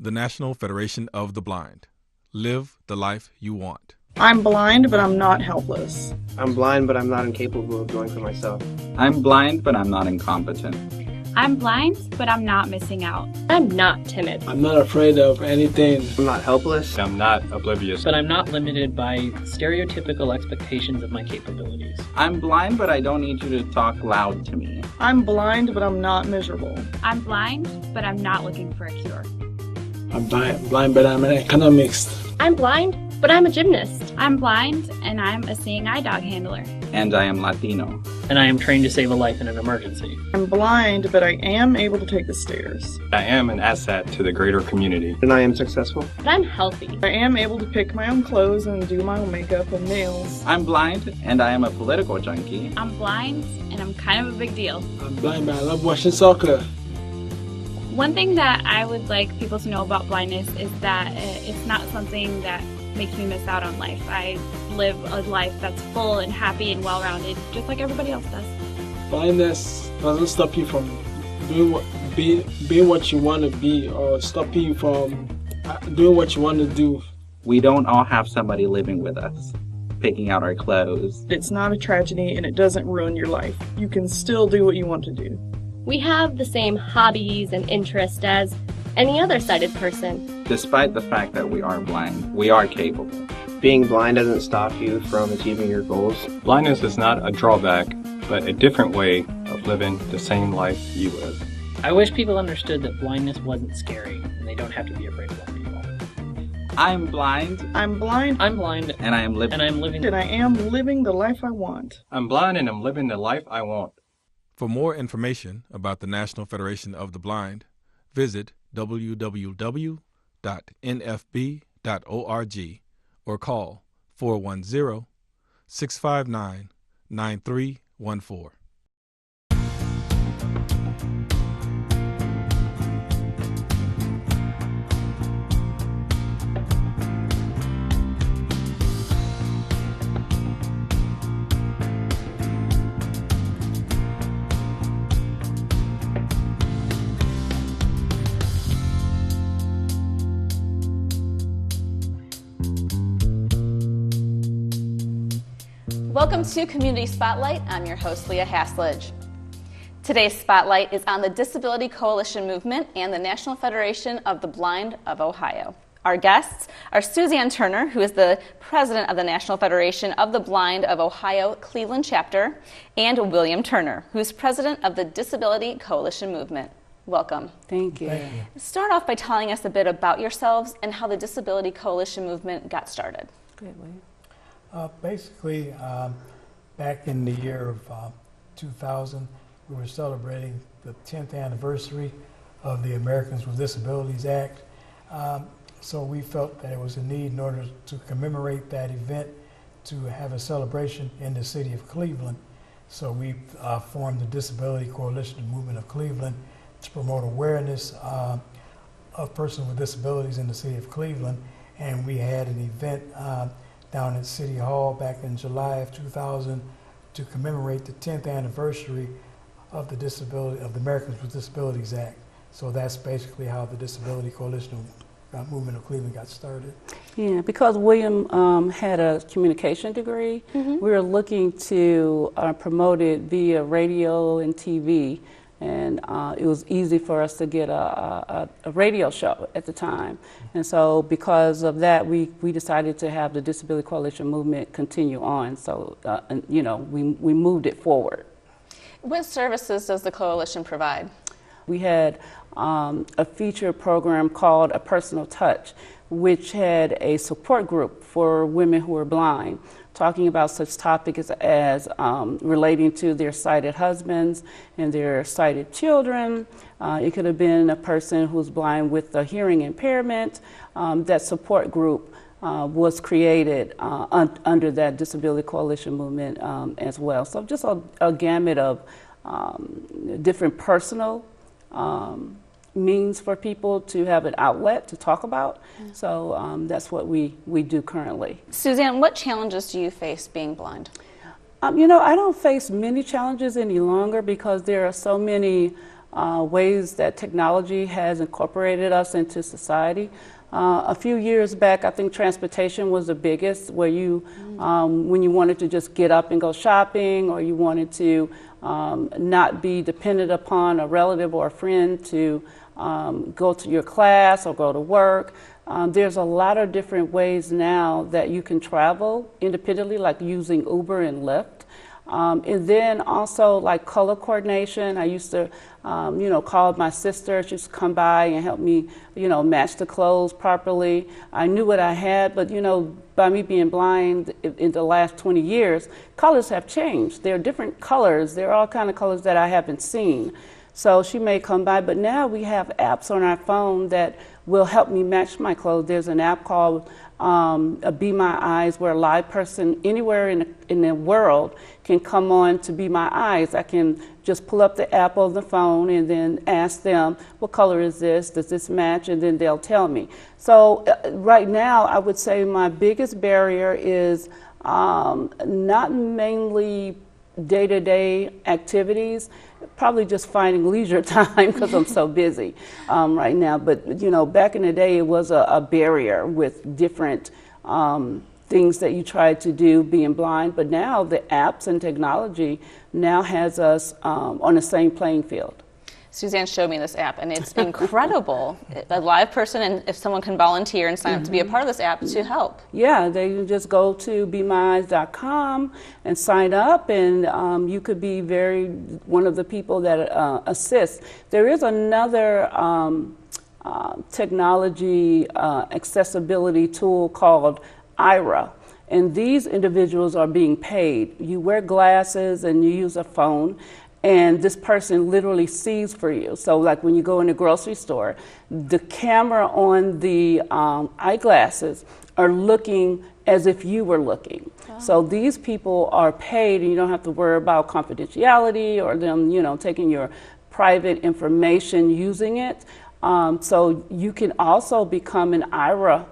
the National Federation of the Blind. Live the life you want. I'm blind, but I'm not helpless. I'm blind, but I'm not incapable of doing for myself. I'm blind, but I'm not incompetent. I'm blind, but I'm not missing out. I'm not timid. I'm not afraid of anything. I'm not helpless. I'm not oblivious. But I'm not limited by stereotypical expectations of my capabilities. I'm blind, but I don't need you to talk loud to me. I'm blind, but I'm not miserable. I'm blind, but I'm not looking for a cure. I'm blind, but I'm an economist. I'm blind, but I'm a gymnast. I'm blind, and I'm a seeing eye dog handler. And I am Latino. And I am trained to save a life in an emergency. I'm blind, but I am able to take the stairs. I am an asset to the greater community. And I am successful. But I'm healthy. I am able to pick my own clothes and do my own makeup and nails. I'm blind, and I am a political junkie. I'm blind, and I'm kind of a big deal. I'm blind, but I love watching soccer. One thing that I would like people to know about blindness is that it's not something that makes me miss out on life. I live a life that's full and happy and well-rounded, just like everybody else does. Blindness doesn't stop you from being what you want to be, or stop you from doing what you want to do. We don't all have somebody living with us, picking out our clothes. It's not a tragedy, and it doesn't ruin your life. You can still do what you want to do. We have the same hobbies and interests as any other sighted person. Despite the fact that we are blind, we are capable. Being blind doesn't stop you from achieving your goals. Blindness is not a drawback, but a different way of living the same life you live. I wish people understood that blindness wasn't scary, and they don't have to be afraid of other people. I'm blind. I'm blind. I'm blind. And I am living. And I'm living. And I am living the life I want. I'm blind and I'm living the life I want. For more information about the National Federation of the Blind, visit www.nfb.org or call 410-659-9314. Welcome to Community Spotlight. I'm your host, Leah Haslage. Today's Spotlight is on the Disability Coalition Movement and the National Federation of the Blind of Ohio. Our guests are Suzanne Turner, who is the president of the National Federation of the Blind of Ohio Cleveland chapter, and William Turner, who is president of the Disability Coalition Movement. Welcome. Thank you. Start off by telling us a bit about yourselves and how the Disability Coalition Movement got started. Good, William. Basically, back in the year of 2000, we were celebrating the 10th anniversary of the Americans with Disabilities Act. So we felt that it was a need in order to commemorate that event to have a celebration in the city of Cleveland. So we formed the Disability Coalition Movement of Cleveland to promote awareness of persons with disabilities in the city of Cleveland. And we had an event down at City Hall back in July of 2000 to commemorate the 10th anniversary of the Americans with Disabilities Act. So that's basically how the Disability Coalition Movement of Cleveland got started. Yeah, because William had a communication degree, we were looking to promote it via radio and TV. And it was easy for us to get a radio show at the time. And so because of that, we decided to have the Disability Coalition Movement continue on. So, we moved it forward. What services does the coalition provide? We had a feature program called A Personal Touch, which had a support group for women who are blind, talking about such topics as relating to their sighted husbands and their sighted children. It could have been a person who's blind with a hearing impairment. That support group was created under that Disability Coalition Movement as well. So just a gamut of different personal means for people to have an outlet to talk about. So that's what we do currently. Suzanne, what challenges do you face being blind? I don't face many challenges any longer because there are so many ways that technology has incorporated us into society. A few years back, I think transportation was the biggest, where you, when you wanted to just get up and go shopping, or you wanted to not be dependent upon a relative or a friend to go to your class or go to work. There's a lot of different ways now that you can travel independently, like using Uber and Lyft. And then also like color coordination. I used to, call my sister. She used to come by and help me, match the clothes properly. I knew what I had, but, by me being blind in the last 20 years, colors have changed. There are different colors. There are all kinds of colors that I haven't seen. So she may come by, but now we have apps on our phone that will help me match my clothes. There's an app called Be My Eyes, where a live person anywhere in the world can come on to Be My Eyes. I can just pull up the app on the phone and then ask them, what color is this? Does this match? And then they'll tell me. So right now, I would say my biggest barrier is not mainly day-to-day activities, probably just finding leisure time because I'm so busy right now. But, back in the day, it was a barrier with different things that you tried to do being blind. But now the apps and technology now has us on the same playing field. Suzanne showed me this app, and it's incredible. A live person, and if someone can volunteer and sign up to be a part of this app to help. Yeah, they just go to BeMyEyes.com and sign up, and you could be one of the people that assist. There is another technology accessibility tool called IRA. And these individuals are being paid. You wear glasses and you use a phone, and this person literally sees for you. So like when you go in the grocery store, the camera on the eyeglasses are looking as if you were looking. Oh. So these people are paid, and you don't have to worry about confidentiality or them, taking your private information using it. So you can also become an IRA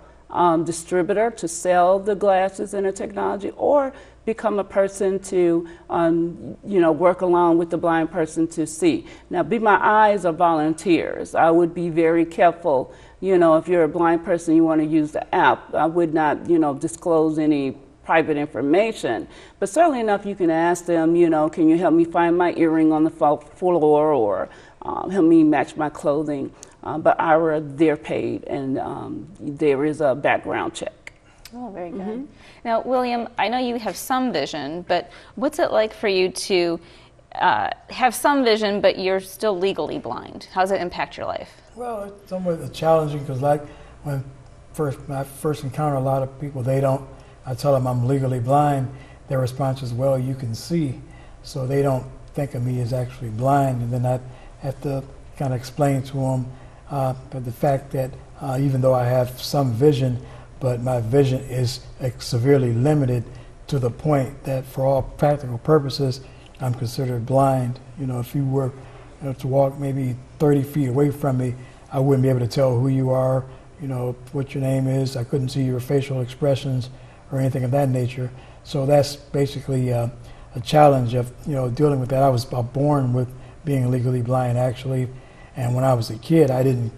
distributor to sell the glasses and the technology, or become a person to, work along with the blind person to see. Now, Be My Eyes are volunteers. I would be very careful, if you're a blind person, you want to use the app. I would not, disclose any private information, but certainly enough you can ask them, can you help me find my earring on the floor, or help me match my clothing. But IRA, they're paid, and there is a background check. Oh, very good. Mm-hmm. Now, William, I know you have some vision, but what's it like for you to have some vision, but you're still legally blind? How does it impact your life? Well, it's somewhat challenging because, like, when I first encounter a lot of people, I tell them I'm legally blind, their response is, well, you can see. So they don't think of me as actually blind, and then I have to kind of explain to them but the fact that even though I have some vision, but my vision is severely limited to the point that for all practical purposes, I'm considered blind. If you were to walk maybe 30 feet away from me, I wouldn't be able to tell who you are, what your name is. I couldn't see your facial expressions or anything of that nature. So that's basically a challenge of, dealing with that. I was born with being legally blind, actually. And when I was a kid, I didn't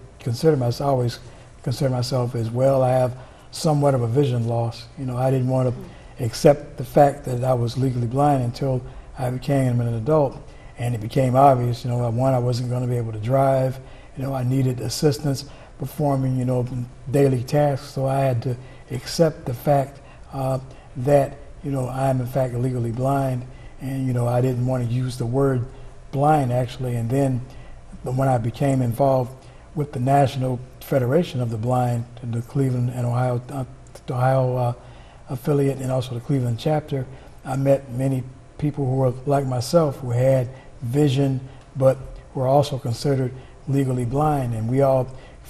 always consider myself as, well, I have somewhat of a vision loss. I didn't want to accept the fact that I was legally blind until I became an adult. And it became obvious, one, I wasn't going to be able to drive. I needed assistance performing, daily tasks. So I had to accept the fact that, I'm in fact legally blind. And, I didn't want to use the word blind, actually. And then when I became involved with the National Federation of the Blind, the Cleveland and Ohio affiliate, and also the Cleveland chapter, I met many people who were like myself, who had vision, but were also considered legally blind, and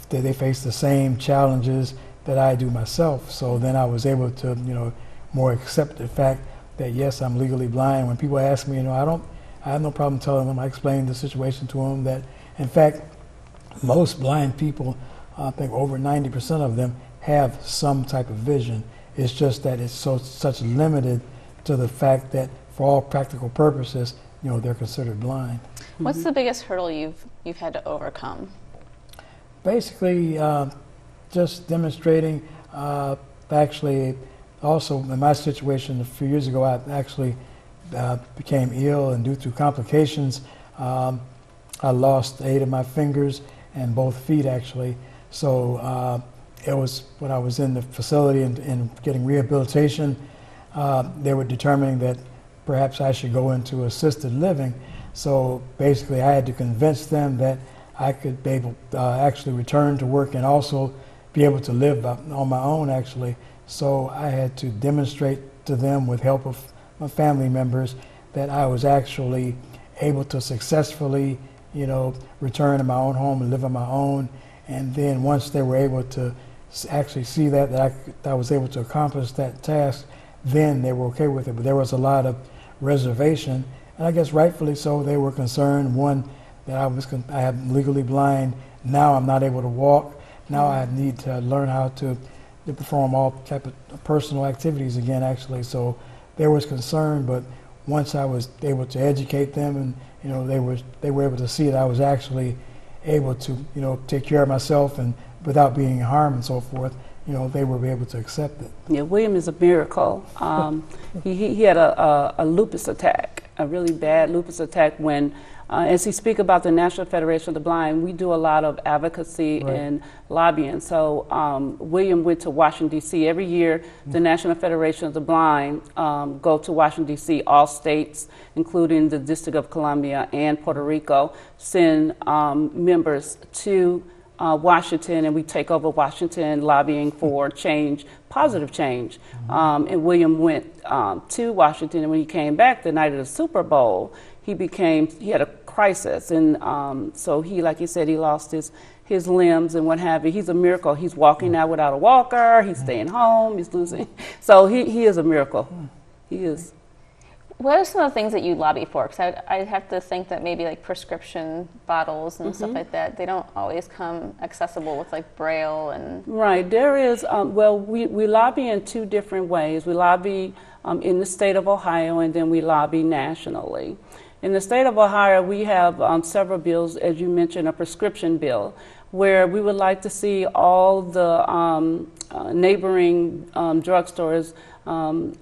they faced the same challenges that I do myself. So then I was able to, more accept the fact that yes, I'm legally blind. When people ask me, I have no problem telling them. I explain the situation to them that, in fact, most blind people, I think over 90% of them, have some type of vision. It's just that it's such limited to the fact that for all practical purposes, they're considered blind. What's the biggest hurdle you've had to overcome? Basically, just demonstrating. Actually, also in my situation a few years ago, I actually became ill, and due to complications, I lost 8 of my fingers and both feet actually. So it was when I was in the facility and getting rehabilitation, they were determining that perhaps I should go into assisted living. So basically I had to convince them that I could be able to actually return to work and also be able to live on my own actually. So I had to demonstrate to them with help of my family members that I was actually able to successfully, return to my own home and live on my own. And then once they were able to actually see that I was able to accomplish that task, then they were okay with it. But there was a lot of reservation, and I guess rightfully so. They were concerned, one, that I am legally blind. Now I'm not able to walk. Now I need to learn how to perform all type of personal activities again, actually. So there was concern, but once I was able to educate them, and they were able to see that I was actually able to take care of myself and without being harmed and so forth, they were able to accept it. Yeah, William is a miracle. He had a lupus attack, a really bad lupus attack when, as he speak about the National Federation of the Blind, we do a lot of advocacy and lobbying. So William went to Washington, D.C. Every year, the National Federation of the Blind go to Washington, D.C. All states, including the District of Columbia and Puerto Rico, send members to Washington, and we take over Washington lobbying for change, positive change. And William went to Washington, and when he came back the night of the Super Bowl, he had a crisis, and so like you said, he lost his limbs and what have you. He's a miracle. He's walking now without a walker. He's staying home. He's losing. So he is a miracle. He is. What are some of the things that you lobby for? Because I have to think that maybe like prescription bottles and stuff like that, they don't always come accessible with like Braille and... Right. There is, we lobby in 2 different ways. We lobby in the state of Ohio, and then we lobby nationally. In the state of Ohio, we have several bills, as you mentioned, a prescription bill, where we would like to see all the neighboring drugstores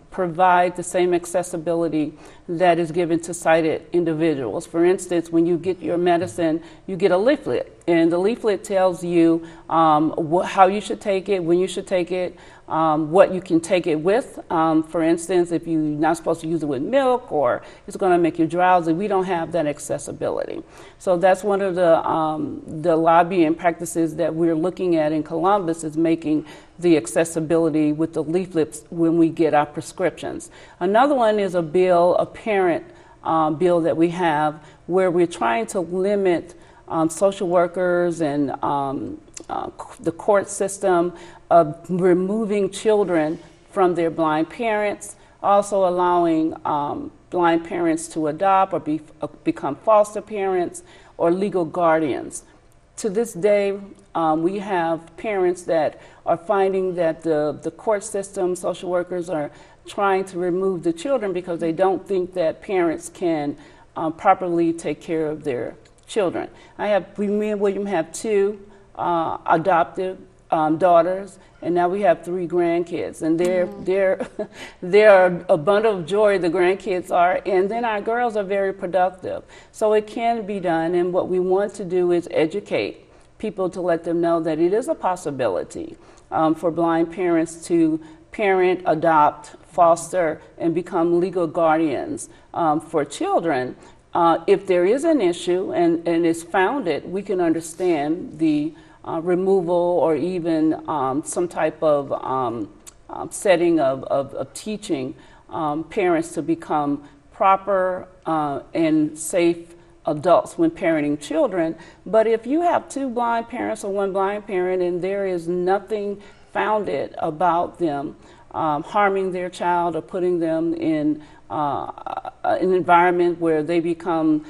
provide the same accessibility that is given to sighted individuals. For instance, when you get your medicine, you get a leaflet, and the leaflet tells you how you should take it, when you should take it, what you can take it with. For instance, if you're not supposed to use it with milk or it's going to make you drowsy, we don't have that accessibility. So that's one of the lobbying practices that we're looking at in Columbus, is making the accessibility with the leaflets when we get our prescriptions. Another one is a parent bill that we have, where we're trying to limit social workers and the court system of removing children from their blind parents, also allowing blind parents to adopt or become foster parents or legal guardians. To this day, we have parents that are finding that the court system, social workers are trying to remove the children because they don't think that parents can properly take care of their children. Me and William have 2 adoptive daughters, and now we have 3 grandkids, and they're a bundle of joy, the grandkids are, and then our girls are very productive. So it can be done, and what we want to do is educate people to let them know that it is a possibility for blind parents to parent, adopt, foster, and become legal guardians for children. If there is an issue and it's founded, we can understand the removal or even some type of setting of teaching parents to become proper and safe adults when parenting children. But if you have 2 blind parents or 1 blind parent and there is nothing founded about them harming their child or putting them in an environment where they become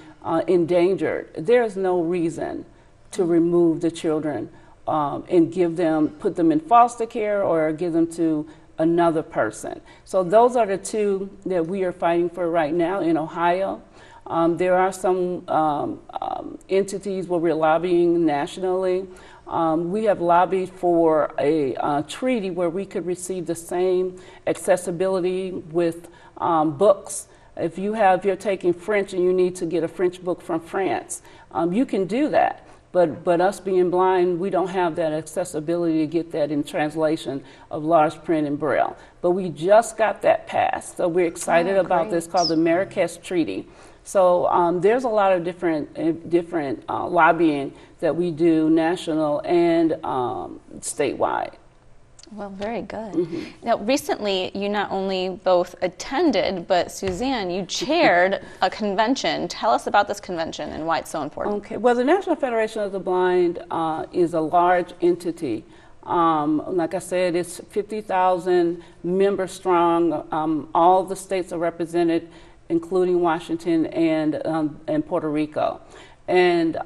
endangered, there is no reason to remove the children and put them in foster care or give them to another person. So those are the 2 that we are fighting for right now in Ohio. There are some entities where we're lobbying nationally. We have lobbied for a treaty where we could receive the same accessibility with books. If you're taking French and you need to get a French book from France, you can do that. But us being blind, we don't have that accessibility to get that in translation of large print and Braille. But we just got that passed, so we're excited about this, called the Marrakesh Treaty. So there's a lot of different lobbying that we do, national and statewide. Well, very good. Now, recently, you not only both attended, but Suzanne, you chaired a convention. Tell us about this convention and why it's so important. Okay. Well, the National Federation of the Blind is a large entity. Like I said, it's 50,000 members strong. All the states are represented, including Washington and Puerto Rico. And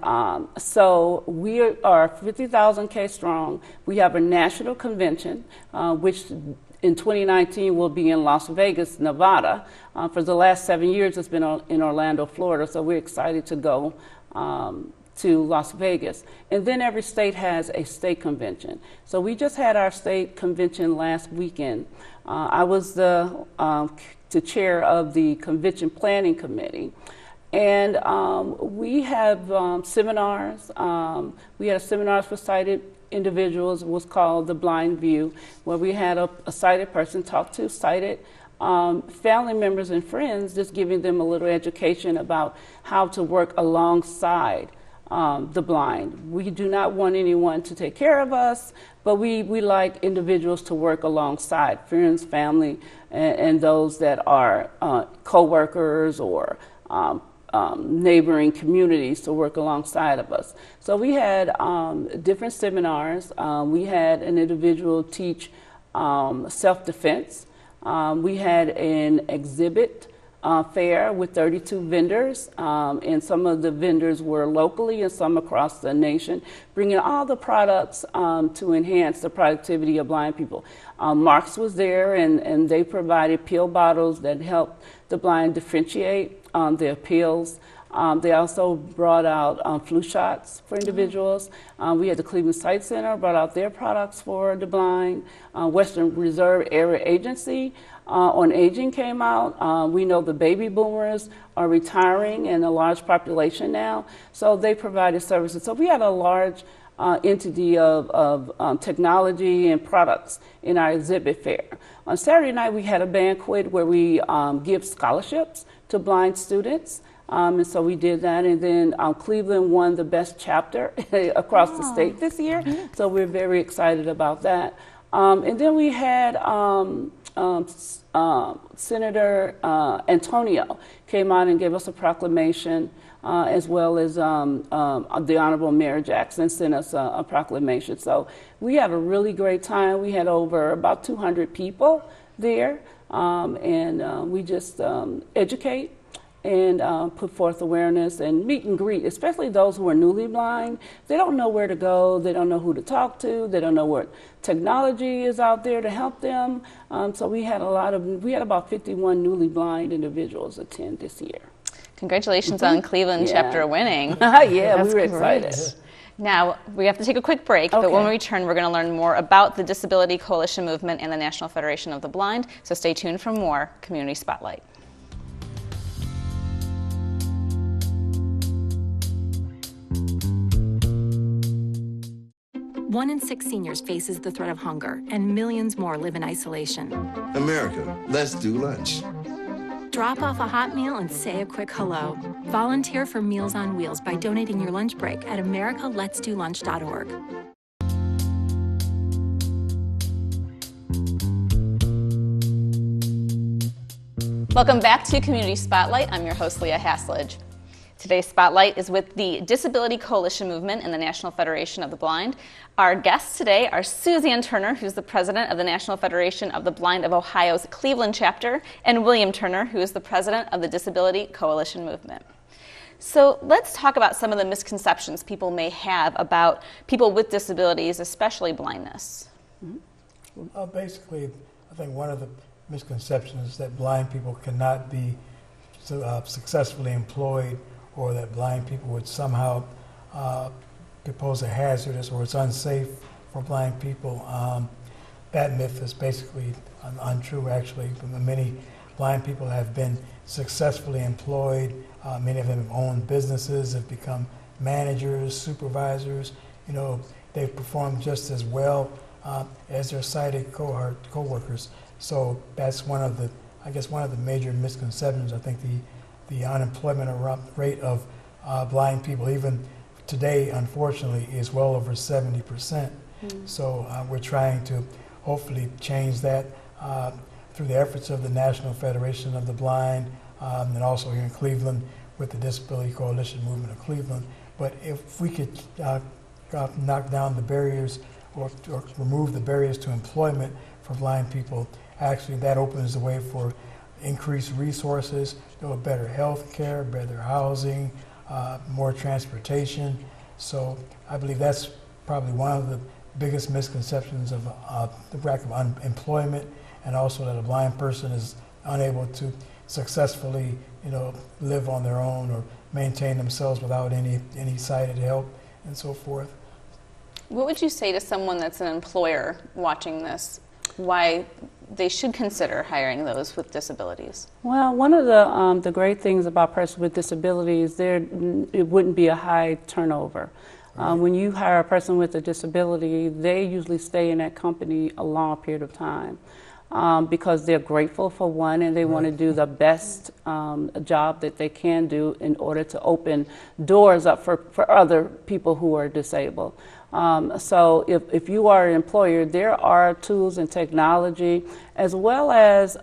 so we are 50,000 strong. We have a national convention, which in 2019 will be in Las Vegas, Nevada. For the last 7 years, it's been in Orlando, Florida. So we're excited to go to Las Vegas. And then every state has a state convention. So we just had our state convention last weekend. I was the chair of the convention planning committee. And we have seminars. We had seminars for sighted individuals. It was called The Blind View, where we had a sighted person talk to sighted family members and friends, just giving them a little education about how to work alongside the blind. We do not want anyone to take care of us, but we like individuals to work alongside friends, family, and those that are co-workers or neighboring communities to work alongside of us. So we had different seminars. We had an individual teach self-defense. We had an exhibit fair with 32 vendors, and some of the vendors were locally and some across the nation, bringing all the products to enhance the productivity of blind people. Marks was there, and they provided pill bottles that helped the blind differentiate their pills. They also brought out flu shots for individuals. We had the Cleveland Sight Center brought out their products for the blind. Western Reserve Area Agency on Aging came out. We know the baby boomers are retiring and a large population now, so they provided services. So we had a large entity of technology and products in our exhibit fair. On Saturday night, we had a banquet where we give scholarships to blind students. And so we did that, and then Cleveland won the best chapter across the state this year, so we're very excited about that. And then we had Senator Antonio came out and gave us a proclamation, as well as the Honorable Mayor Jackson sent us a proclamation. So we had a really great time. We had over about 200 people there, and we just educate and put forth awareness and meet and greet, especially those who are newly blind. They don't know where to go. They don't know who to talk to. They don't know what technology is out there to help them. So we had about 51 newly blind individuals attend this year. Congratulations on Cleveland chapter winning. Yeah, we were excited. Now, we have to take a quick break, but when we return, we're going to learn more about the Disability Coalition Movement and the National Federation of the Blind. So stay tuned for more Community Spotlight. 1 in 6 seniors faces the threat of hunger, and millions more live in isolation. America, let's do lunch. Drop off a hot meal and say a quick hello. Volunteer for Meals on Wheels by donating your lunch break at americaletsdolunch.org. Welcome back to Community Spotlight. I'm your host, Leah Haslage. Today's Spotlight is with the Disability Coalition Movement and the National Federation of the Blind. Our guests today are Suzanne Turner, who's the president of the National Federation of the Blind of Ohio's Cleveland chapter, and William Turner, who is the president of the Disability Coalition Movement. So let's talk about some of the misconceptions people may have about people with disabilities, especially blindness. Basically, I think one of the misconceptions is that blind people cannot be successfully employed, or that blind people would somehow pose a hazardous or it's unsafe for blind people. That myth is basically untrue, actually. Many blind people have been successfully employed. Many of them have owned businesses, have become managers, supervisors. You know, they've performed just as well as their sighted co-workers. So that's one of the, I guess, one of the major misconceptions. I think the unemployment rate of blind people, even today, unfortunately, is well over 70%. So we're trying to hopefully change that through the efforts of the National Federation of the Blind, and also here in Cleveland with the Disability Coalition Movement of Cleveland. But if we could knock down the barriers or remove the barriers to employment for blind people, actually that opens the way for increased resources, better health care, better housing, more transportation. So I believe that's probably one of the biggest misconceptions of the lack of unemployment, and also that a blind person is unable to successfully, live on their own or maintain themselves without any sighted help and so forth. What would you say to someone that's an employer watching this, why they should consider hiring those with disabilities? Well, one of the great things about persons with disabilities, it wouldn't be a high turnover. When you hire a person with a disability, they usually stay in that company a long period of time because they're grateful for one, and they want to do the best job that they can do in order to open doors up for other people who are disabled. So if you are an employer, there are tools and technology, as well as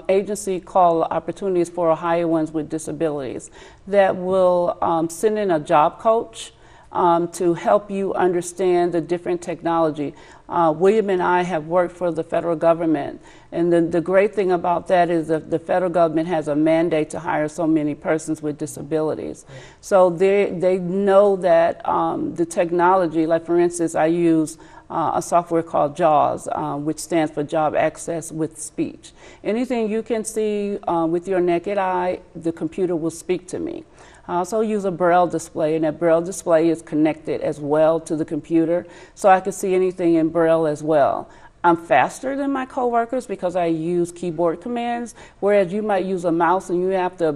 agency called Opportunities for Ohio Ones with Disabilities, that will send in a job coach to help you understand the different technology. William and I have worked for the federal government, and the great thing about that is that the federal government has a mandate to hire so many persons with disabilities. So they know that the technology, like for instance, I use a software called JAWS, which stands for Job Access with Speech. Anything you can see with your naked eye, the computer will speak to me. I also use a Braille display, and that Braille display is connected as well to the computer, so I can see anything in Braille as well. I'm faster than my coworkers because I use keyboard commands, whereas you might use a mouse and you have to,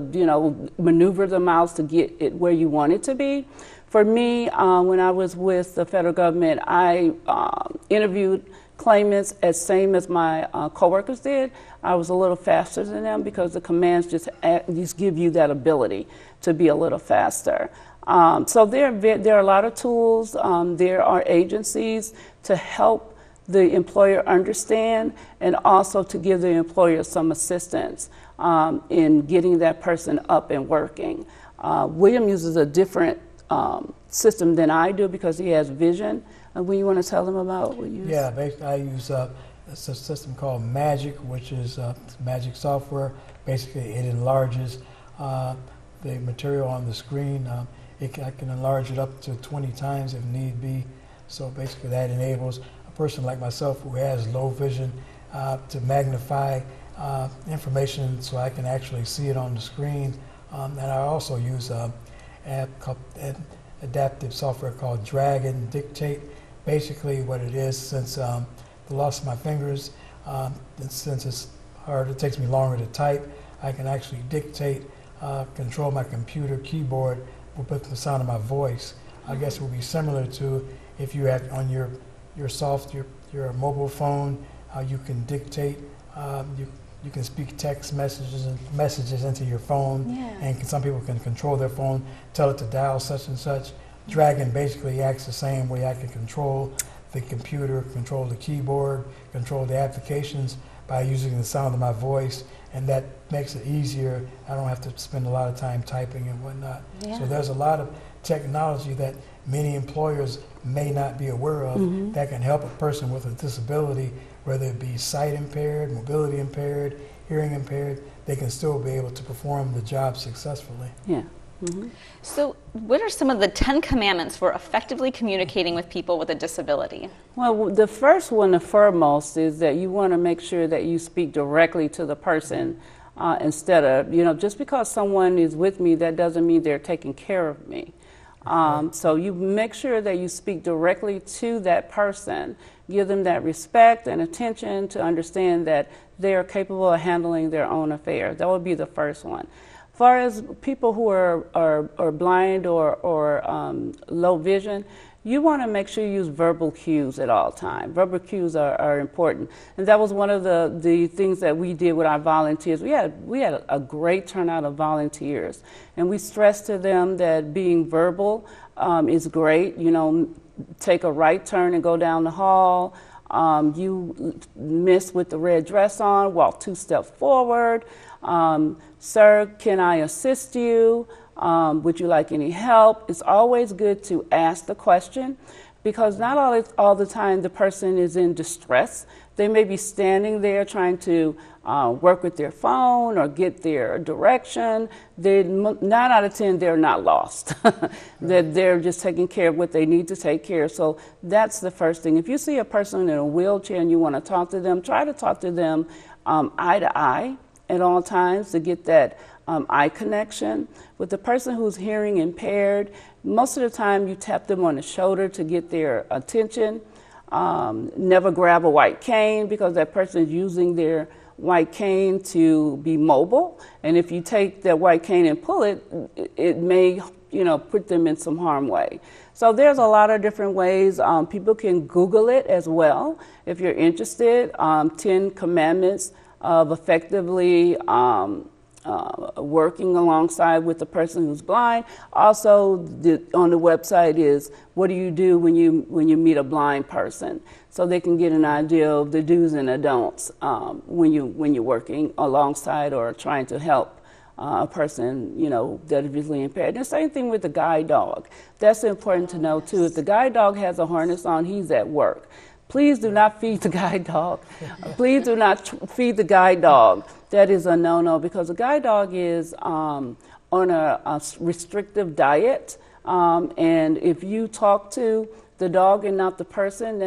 maneuver the mouse to get it where you want it to be. For me, when I was with the federal government, I interviewed claimants as same as my coworkers did. I was a little faster than them because the commands just give you that ability to be a little faster. So there are a lot of tools. There are agencies to help the employer understand, and also to give the employer some assistance in getting that person up and working. William uses a different system than I do because he has vision. What you want to tell them about what you use? Yeah, basically I use a system called Magic, which is Magic software. Basically, it enlarges the material on the screen. I can enlarge it up to 20 times if need be. So basically that enables a person like myself who has low vision to magnify information so I can actually see it on the screen. And I also use an adaptive software called Drag and Dictate. Basically what it is, since the loss of my fingers, since it's hard, it takes me longer to type, I can actually dictate, control my computer keyboard with the sound of my voice. I guess it would be similar to if you have on your mobile phone, you can dictate, you can speak text messages into your phone, and some people can control their phone, tell it to dial such and such. Dragon basically acts the same way. I can control the computer, control the keyboard, control the applications by using the sound of my voice, and that makes it easier. I don't have to spend a lot of time typing and whatnot. So there's a lot of technology that many employers may not be aware of that can help a person with a disability, whether it be sight impaired, mobility impaired, hearing impaired. They can still be able to perform the job successfully. So what are some of the 10 commandments for effectively communicating with people with a disability? Well, the first one, the foremost, is that you want to make sure that you speak directly to the person instead of, just because someone is with me, that doesn't mean they're taking care of me. So you make sure that you speak directly to that person, give them that respect and attention to understand that they are capable of handling their own affairs. That would be the first one. As far as people who are blind or low vision, you want to make sure you use verbal cues at all times. Verbal cues are important. And that was one of the things that we did with our volunteers. We had a great turnout of volunteers. And we stressed to them that being verbal is great. Take a right turn and go down the hall. You miss with the red dress on, walk 2 steps forward. Sir, can I assist you? Would you like any help? It's always good to ask the question, because not all the time the person is in distress. They may be standing there trying to work with their phone or get their direction. 9 out of 10, they're not lost. That they're just taking care of what they need to take care of. So that's the first thing. If you see a person in a wheelchair and you want to talk to them, try to talk to them eye to eye at all times to get that eye connection. With the person who's hearing impaired, most of the time you tap them on the shoulder to get their attention. Never grab a white cane, because that person is using their white cane to be mobile. And if you take that white cane and pull it, it may put them in some harm way. So there's a lot of different ways. People can Google it as well if you're interested. 10 Commandments of effectively working alongside with the person who's blind. Also, on the website is, what do you do when you meet a blind person? So they can get an idea of the do's and the don'ts when you're working alongside or trying to help a person, that is visually impaired. And the same thing with the guide dog. That's important to know too. If the guide dog has a harness on, he's at work. Please do not feed the guide dog. Please do not feed the guide dog. That is a no-no, because a guide dog is on a restrictive diet. And if you talk to the dog and not the person,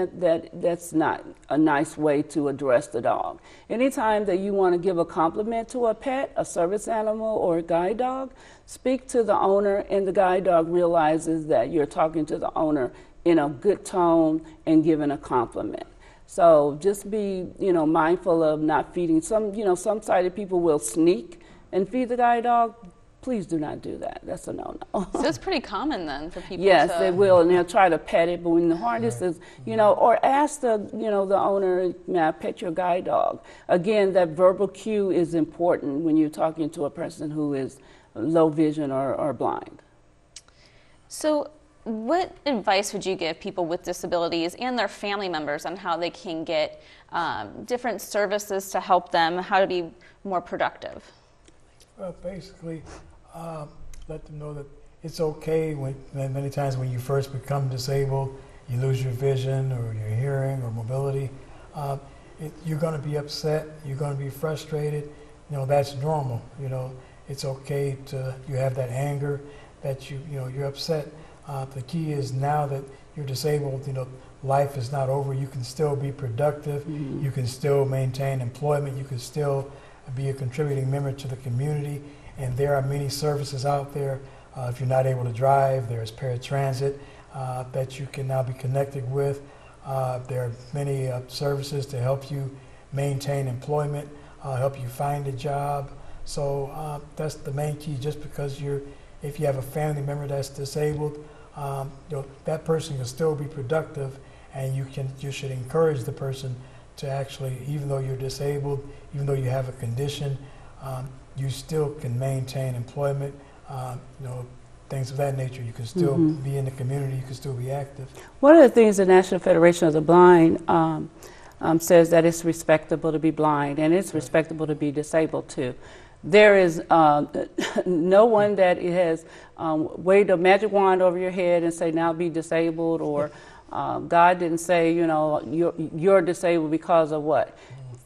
that's not a nice way to address the dog. Anytime that you want to give a compliment to a pet, a service animal, or a guide dog, speak to the owner, and the guide dog realizes that you're talking to the owner in a good tone and giving a compliment. So just be, mindful of not feeding. Some sighted people will sneak and feed the guide dog. Please do not do that. That's a no-no. So it's pretty common then for people Yes, to... they will, and they'll try to pet it, but when the harness is, or ask the owner, may I pet your guide dog? Again, that verbal cue is important when you're talking to a person who is low vision or blind. So what advice would you give people with disabilities and their family members on how they can get different services to help them, how to be more productive? Well, basically, let them know that it's okay many times when you first become disabled, you lose your vision or your hearing or mobility. You're going to be upset, you're going to be frustrated. That's normal. It's okay you have that anger, that you're upset. The key is, now that you're disabled, life is not over. You can still be productive. Mm-hmm. You can still maintain employment. You can still be a contributing member to the community. And there are many services out there. If you're not able to drive, there's paratransit that you can now be connected with. There are many services to help you maintain employment, help you find a job. So that's the main key. Just because if you have a family member that's disabled, that person can still be productive, and you should encourage the person to actually, even though you're disabled, even though you have a condition, you still can maintain employment, things of that nature. You can still be in the community, you can still be active. One of the things the National Federation of the Blind says that it's respectable to be blind, and it's respectable to be disabled too. There is no one that has waved a magic wand over your head and say, now be disabled, or God didn't say, you're disabled because of what?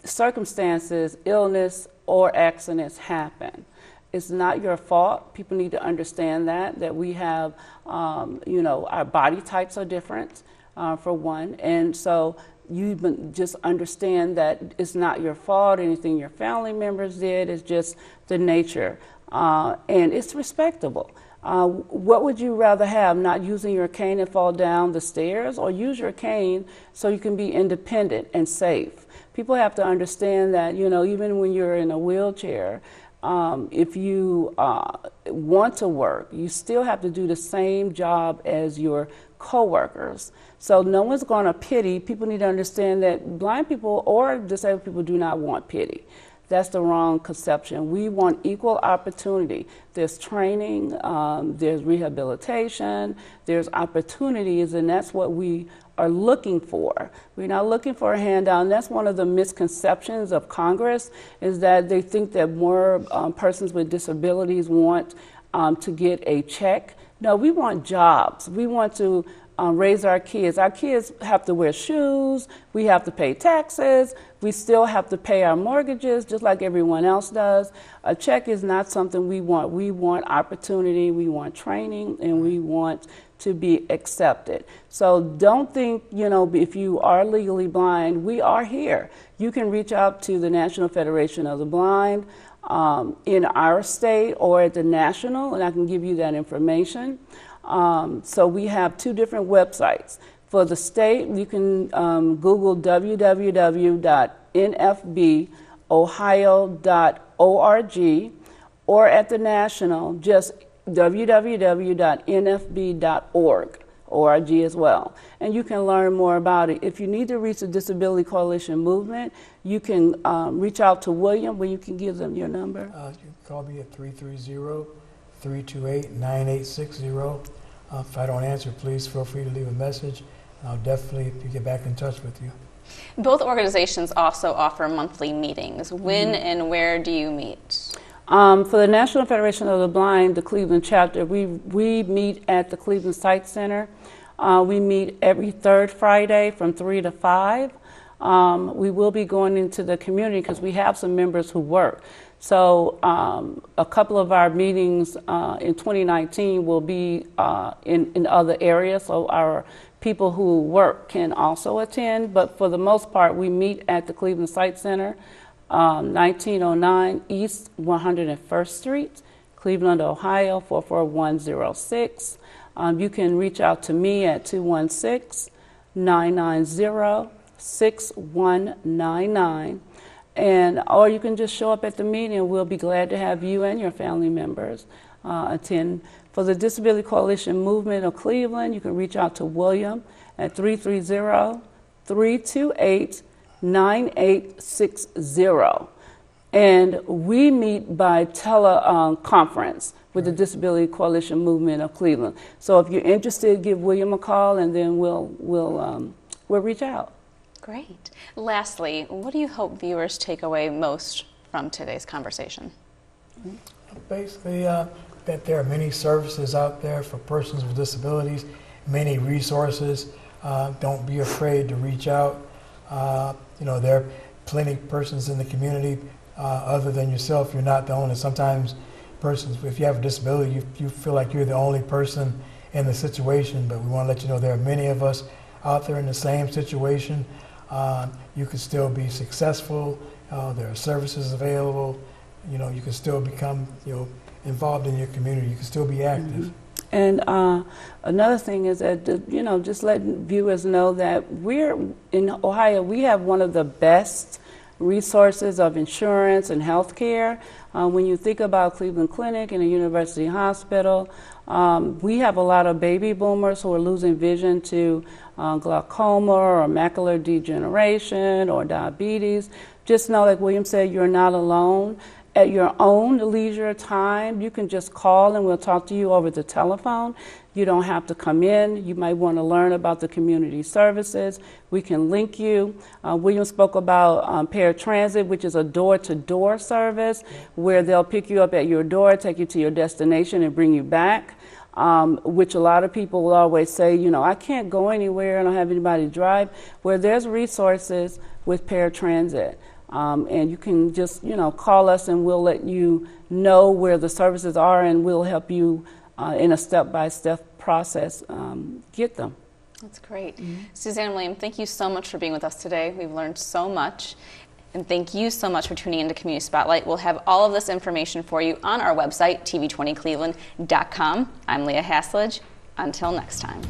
Circumstances, illness, or accidents happen. It's not your fault. People need to understand that we have, our body types are different, for one. And so you just understand that it's not your fault, anything your family members did, it's just the nature. And it's respectable. What would you rather have, not using your cane and fall down the stairs, or use your cane so you can be independent and safe? People have to understand that, you know, even when you're in a wheelchair, if you want to work, you still have to do the same job as your coworkers. So no one's going to pity. People need to understand that blind people or disabled people do not want pity. That's the wrong conception. We want equal opportunity. There's training, there's rehabilitation, there's opportunities, and that's what we are looking for. We're not looking for a handout, and that's one of the misconceptions of Congress, is that they think that more persons with disabilities want to get a check. No, we want jobs. We want to raise our kids. Our kids have to wear shoes, we have to pay taxes, we still have to pay our mortgages just like everyone else does. A check is not something we want. We want opportunity, we want training, and we want to be accepted. So don't think, you know, if you are legally blind, we are here. You can reach out to the National Federation of the Blind in our state or at the national, and I can give you that information. So we have two different websites. For the state, you can Google www.nfbohio.org, or at the national, just www.nfb.org as well. And you can learn more about it. If you need to reach the Disability Coalition movement, you can reach out to William, where you can give them your number. You can call me at 330-328-9860. If I don't answer, please feel free to leave a message. I'll definitely get back in touch with you. Both organizations also offer monthly meetings. When and where do you meet? For the National Federation of the Blind, the Cleveland chapter, we meet at the Cleveland Site Center. We meet every third Friday from 3 to 5. We will be going into the community because we have some members who work. So a couple of our meetings in 2019 will be in other areas, so our people who work can also attend. But for the most part, we meet at the Cleveland Site Center, 1909 East 101st Street, Cleveland, Ohio 44106. You can reach out to me at 216-990-6199. Or you can just show up at the meeting, and we'll be glad to have you and your family members attend. For the Disability Coalition Movement of Cleveland, you can reach out to William at 330-328-9860. And we meet by teleconference with the Disability Coalition Movement of Cleveland. So if you're interested, give William a call, and then we'll reach out. Great. Lastly, what do you hope viewers take away most from today's conversation? Basically, that there are many services out there for persons with disabilities, many resources. Don't be afraid to reach out. You know, there are plenty of persons in the community other than yourself. You're not the only. Sometimes persons, if you have a disability, you feel like you're the only person in the situation, but we want to let you know there are many of us out there in the same situation. You can still be successful. There are services available. You know, you can still become, you know, involved in your community. You can still be active. And another thing is that, you know, just letting viewers know that we're in Ohio, we have one of the best resources of insurance and health care. When you think about Cleveland Clinic and a university hospital, we have a lot of baby boomers who are losing vision to glaucoma or macular degeneration or diabetes. Just know, like William said, you're not alone. At your own leisure time, you can just call and we'll talk to you over the telephone. You don't have to come in. You might want to learn about the community services. We can link you. William spoke about paratransit, which is a door-to-door service where they'll pick you up at your door, take you to your destination, and bring you back, which a lot of people will always say, you know, I can't go anywhere, I don't have anybody to drive. Where there's resources with paratransit. And you can just, you know, call us and we'll let you know where the services are, and we'll help you in a step-by-step process get them. That's great. Suzanne and William, thank you so much for being with us today. We've learned so much. And thank you so much for tuning into Community Spotlight. We'll have all of this information for you on our website, tv20cleveland.com. I'm Leah Haslage. Until next time.